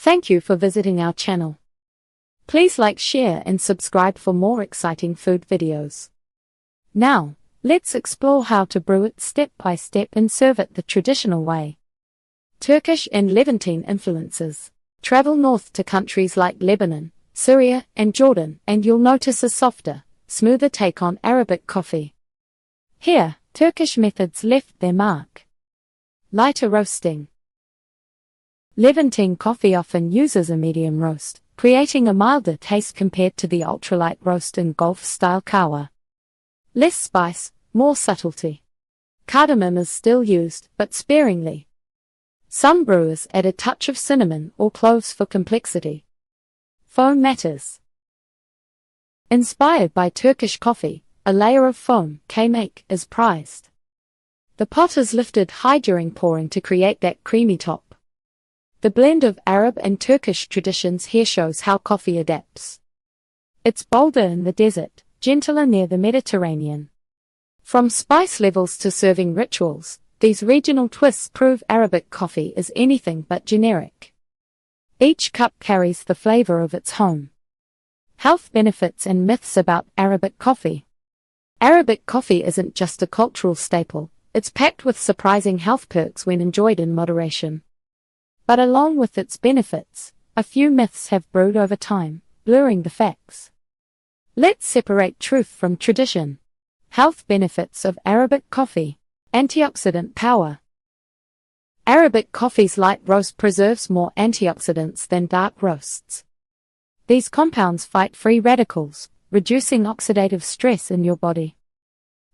Thank you for visiting our channel. Please like, share and subscribe for more exciting food videos. Now, let's explore how to brew it step by step and serve it the traditional way. Turkish and Levantine influences. Travel north to countries like Lebanon, Syria and Jordan and you'll notice a softer, smoother take on Arabic coffee. Here, Turkish methods left their mark. Lighter roasting. Levantine coffee often uses a medium roast, creating a milder taste compared to the ultralight roast in Gulf-style Qahwa. Less spice, more subtlety. Cardamom is still used, but sparingly. Some brewers add a touch of cinnamon or cloves for complexity. Foam matters. Inspired by Turkish coffee, a layer of foam, K-make, is prized. The pot is lifted high during pouring to create that creamy top. The blend of Arab and Turkish traditions here shows how coffee adapts. It's bolder in the desert, gentler near the Mediterranean. From spice levels to serving rituals, these regional twists prove Arabic coffee is anything but generic. Each cup carries the flavor of its home. Health benefits and myths about Arabic coffee. Arabic coffee isn't just a cultural staple, it's packed with surprising health perks when enjoyed in moderation. But along with its benefits, a few myths have brewed over time, blurring the facts. Let's separate truth from tradition. Health benefits of Arabic coffee. Antioxidant power. Arabic coffee's light roast preserves more antioxidants than dark roasts. These compounds fight free radicals, reducing oxidative stress in your body.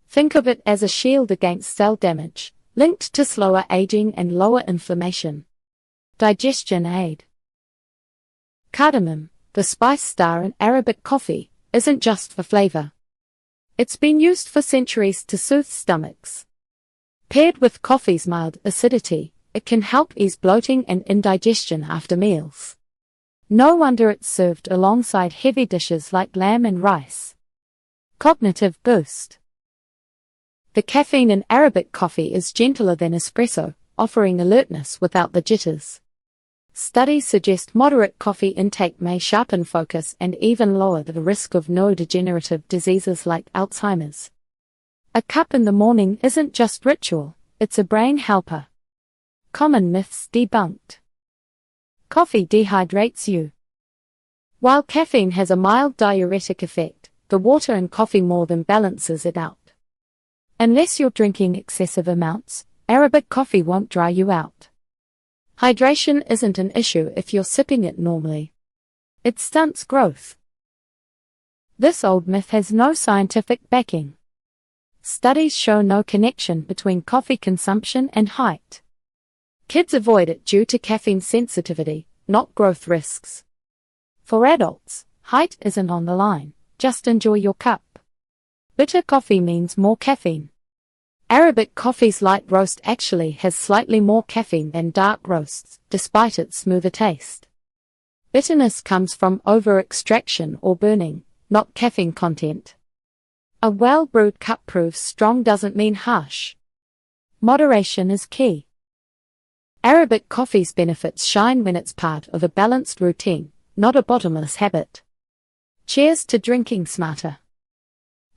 Think of it as a shield against cell damage, linked to slower aging and lower inflammation. Digestion aid. Cardamom, the spice star in Arabic coffee, isn't just for flavor. It's been used for centuries to soothe stomachs. Paired with coffee's mild acidity, it can help ease bloating and indigestion after meals. No wonder it's served alongside heavy dishes like lamb and rice. Cognitive boost. The caffeine in Arabic coffee is gentler than espresso, offering alertness without the jitters. Studies suggest moderate coffee intake may sharpen focus and even lower the risk of neurodegenerative diseases like Alzheimer's. A cup in the morning isn't just ritual, it's a brain helper. Common myths debunked. Coffee dehydrates you. While caffeine has a mild diuretic effect, the water in coffee more than balances it out. Unless you're drinking excessive amounts, Arabic coffee won't dry you out. Hydration isn't an issue if you're sipping it normally. It stunts growth. This old myth has no scientific backing. Studies show no connection between coffee consumption and height. Kids avoid it due to caffeine sensitivity, not growth risks. For adults, height isn't on the line, just enjoy your cup. Bitter coffee means more caffeine. Arabic coffee's light roast actually has slightly more caffeine than dark roasts, despite its smoother taste. Bitterness comes from over-extraction or burning, not caffeine content. A well-brewed cup proves strong doesn't mean harsh. Moderation is key. Arabic coffee's benefits shine when it's part of a balanced routine, not a bottomless habit. Cheers to drinking smarter.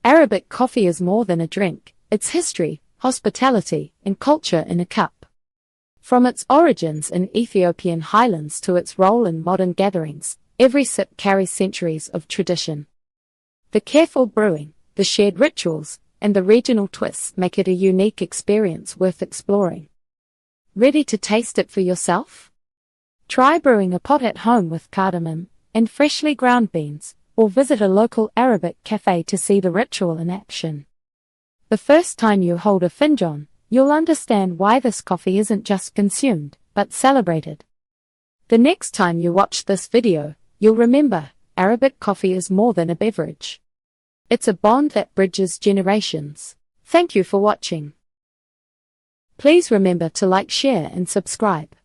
Arabic coffee is more than a drink. Its history, hospitality, and culture in a cup. From its origins in Ethiopian highlands to its role in modern gatherings, every sip carries centuries of tradition. The careful brewing, the shared rituals, and the regional twists make it a unique experience worth exploring. Ready to taste it for yourself? Try brewing a pot at home with cardamom and freshly ground beans, or visit a local Arabic cafe to see the ritual in action. The first time you hold a finjan, you'll understand why this coffee isn't just consumed, but celebrated. The next time you watch this video, you'll remember, Arabic coffee is more than a beverage. It's a bond that bridges generations. Thank you for watching. Please remember to like, share and subscribe.